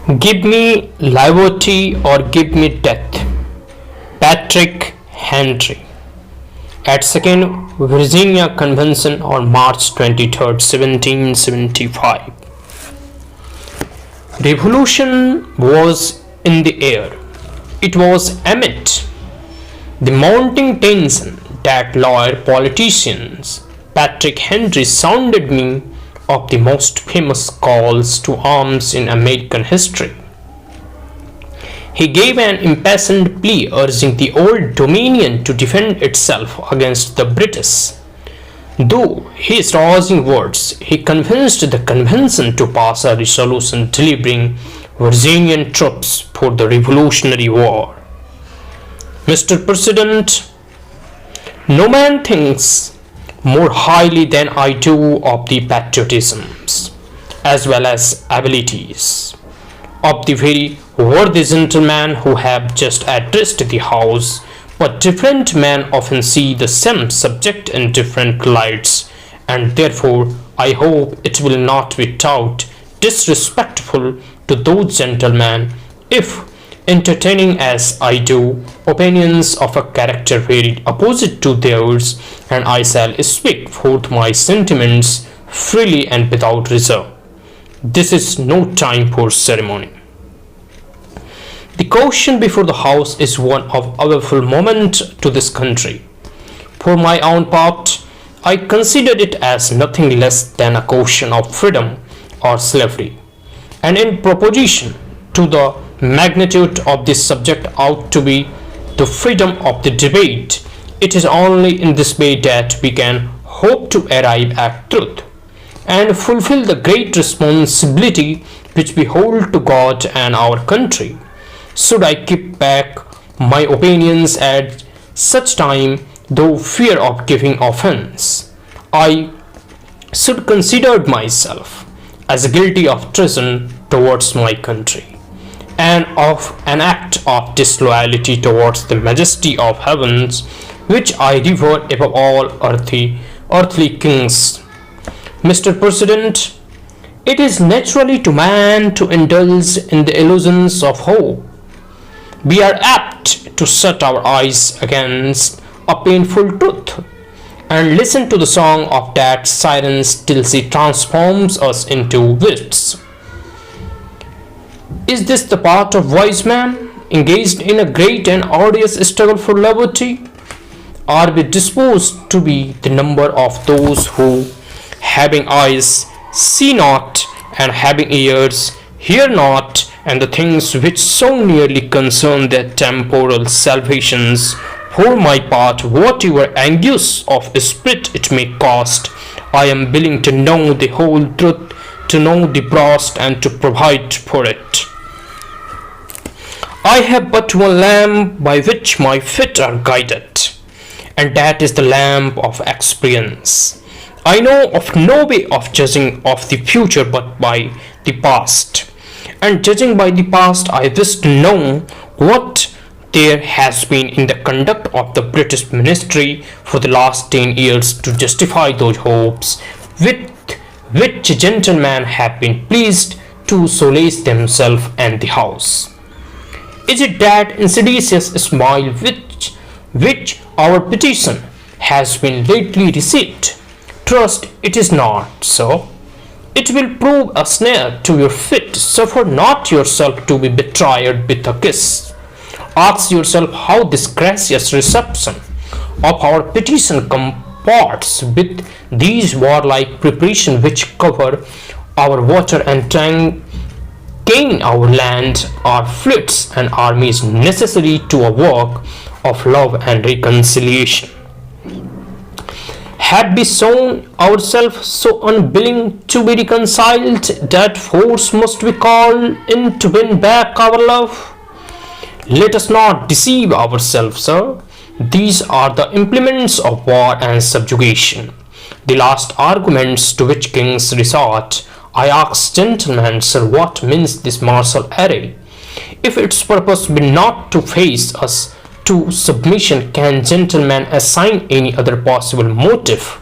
Give me liberty or give me death. Patrick Henry. At Second Virginia Convention on March 23, 1775. Revolution was in the air. It was amid the mounting tension that lawyer politicians Patrick Henry sounded me of the most famous calls to arms in American history. He gave an impassioned plea urging the Old Dominion to defend itself against the British. Through his rousing words, he convinced the convention to pass a resolution delivering Virginian troops for the Revolutionary War. Mr. President, no man thinks more highly than I do of the patriotisms as well as abilities of the very worthy gentlemen who have just addressed the House, but different men often see the same subject in different lights, and therefore I hope it will not be thought disrespectful to those gentlemen if, entertaining as I do opinions of a character very opposite to theirs, and I shall speak forth my sentiments freely and without reserve. This is no time for ceremony. The question before the House is one of awful moment to this country. For my own part, I consider it as nothing less than a question of freedom or slavery, and in proposition to the magnitude of this subject ought to be the freedom of the debate. It is only in this way that we can hope to arrive at truth and fulfill the great responsibility which we hold to God and our country. Should I keep back my opinions at such time, through fear of giving offense, I should consider myself as guilty of treason towards my country, and of an act of disloyalty towards the majesty of heavens, which I revere above all earthly kings. Mr. President, it is naturally to man to indulge in the illusions of hope. We are apt to shut our eyes against a painful truth, and listen to the song of that siren till she transforms us into wits. Is this the part of wise man, engaged in a great and arduous struggle for liberty? Are we disposed to be the number of those who, having eyes, see not, and having ears, hear not, and the things which so nearly concern their temporal salvations? For my part, whatever anguish of spirit it may cost, I am willing to know the whole truth, to know the worst, and to provide for it. I have but one lamp by which my feet are guided, and that is the lamp of experience. I know of no way of judging of the future but by the past, and judging by the past, I wish to know what there has been in the conduct of the British ministry for the last 10 years to justify those hopes with which gentlemen have been pleased to solace themselves and the House. Is it that insidious smile which our petition has been lately received? Trust it is not so. It will prove a snare to your feet. Suffer not yourself to be betrayed with a kiss. Ask yourself how this gracious reception of our petition comports with these warlike preparations which cover our water and gain our land, our fleets and armies necessary to a work of love and reconciliation. Have we shown ourselves so unwilling to be reconciled that force must be called in to win back our love? Let us not deceive ourselves, sir. These are the implements of war and subjugation, the last arguments to which kings resort. I ask gentlemen, sir, what means this martial array? If its purpose be not to face us to submission, can gentlemen assign any other possible motive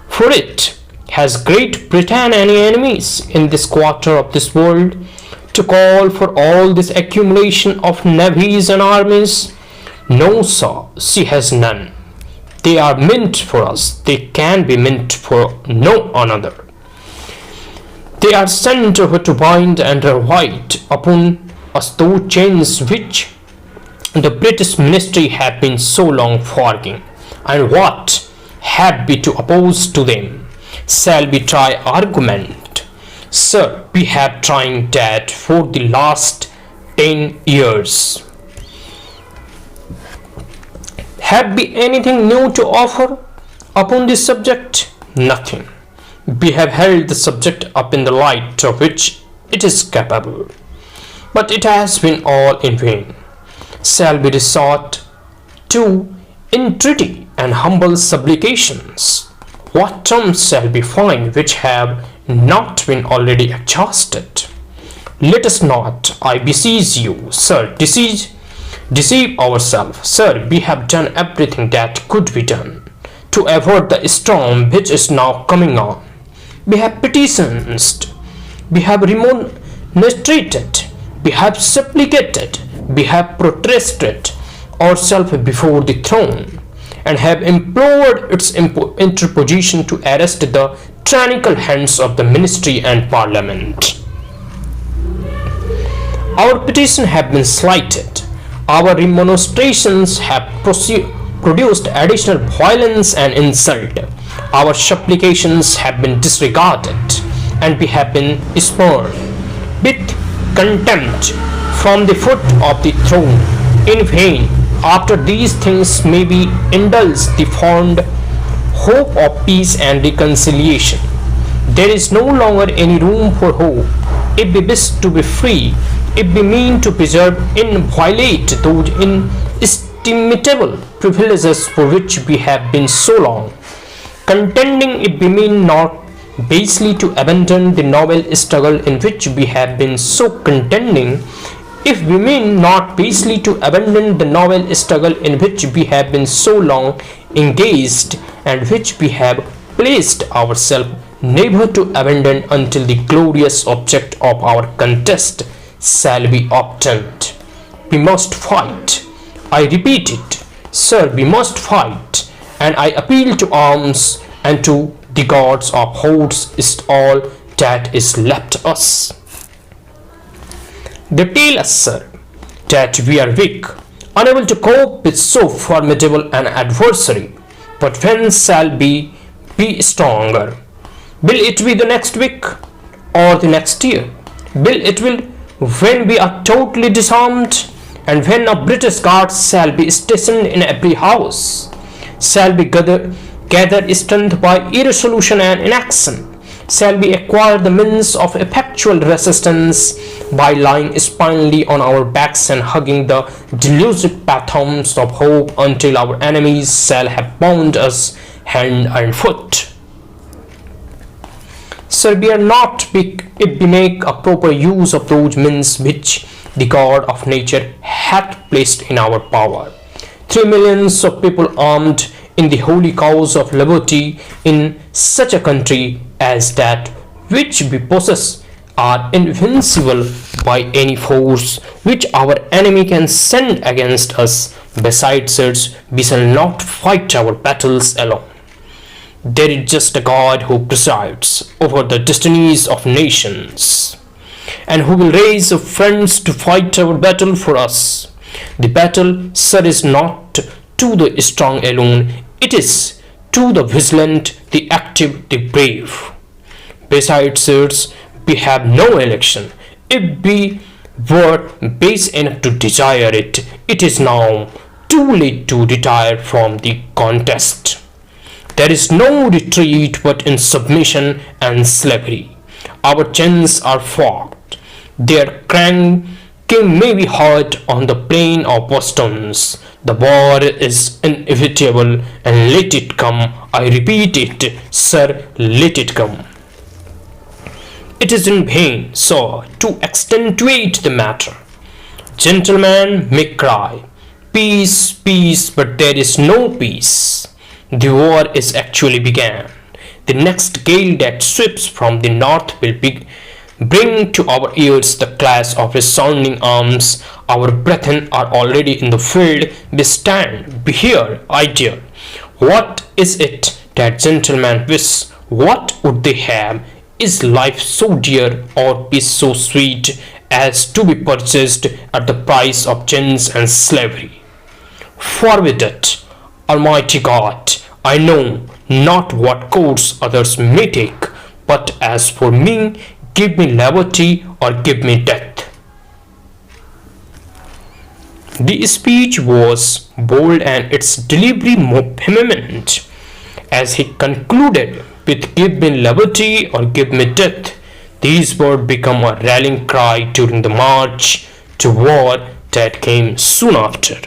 for it? Has Great Britain any enemies in this quarter of this world? to call for all this accumulation of navies and armies? No, sir, she has none. They are meant for us, they can be meant for no another. They are sent over to bind and write upon us those chains which the British ministry have been so long forging. And what have we to oppose to them? Shall we try argument? Sir, we have tried that for the last 10 years. Have we anything new to offer upon this subject? Nothing. We have held the subject up in the light of which it is capable, but it has been all in vain. Shall we resort to entreaty and humble supplications? What terms shall we find which have not been already exhausted? Let us not, I beseech you, sir, deceive ourselves. Sir, we have done everything that could be done to avert the storm which is now coming on. We have petitioned, we have remonstrated, we have supplicated, we have prostrated ourselves before the throne, and have implored its interposition to arrest the tyrannical hands of the ministry and parliament. Our petitions have been slighted. Our remonstrations have produced additional violence and insult. Our supplications have been disregarded, and we have been spurned with contempt from the foot of the throne. In vain, after these things may be indulged the fond hope of peace and reconciliation. There is no longer any room for hope. If we wish to be free, if we mean to preserve inviolate those inestimable privileges for which we have been so long contending, if we mean not basely to abandon the noble struggle in which we have been so contending, if we mean not basely to abandon the noble struggle in which we have been so long engaged, and which we have placed ourselves never to abandon until the glorious object of our contest shall be obtained. We must fight. I repeat it, sir, we must fight, and I appeal to arms and to the gods of hosts is all that is left us. They tell us, sir, that we are weak, unable to cope with so formidable an adversary. But when shall we be stronger? Will it be the next week or the next year? Will when we are totally disarmed, and when a British guard shall be stationed in every house? Shall we gather strength by irresolution and inaction? Shall we acquire the means of effectual resistance by lying spinally on our backs and hugging the delusive pathos of hope until our enemies shall have bound us hand and foot? Sir, we are not weak if we make a proper use of those means which the God of nature hath placed in our power. 3 millions of people armed in the holy cause of liberty in such a country as that which we possess are invincible by any force which our enemy can send against us. Besides it, we shall not fight our battles alone. There is just a God who presides over the destinies of nations, and who will raise up friends to fight our battle for us. The battle, sir, is not to the strong alone, it is to the vigilant, the active, the brave. Besides, sirs, we have no election. If we were base enough to desire it, it is now too late to retire from the contest. There is no retreat but in submission and slavery. Our chains are forked. Their clanking may be heard on the plain of Boston's. The war is inevitable, and let it come. I repeat it, sir, let it come. It is in vain, sir, to accentuate the matter. Gentlemen may cry, peace, peace, but there is no peace. The war is actually began. The next gale that sweeps from the north will Bring to our ears the clash of resounding arms. Our brethren are already in the field. Be stand, be here, I dare. What is it that gentlemen wish? What would they have? Is life so dear or peace so sweet as to be purchased at the price of chains and slavery? Forbid it, Almighty God. I know not what course others may take, but as for me, give me liberty or give me death. The speech was bold and its delivery vehement. As he concluded with "Give me liberty or give me death," these words became a rallying cry during the march to war that came soon after.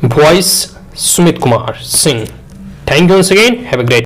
Voice Sumit Kumar Singh. Thank you once again. Have a great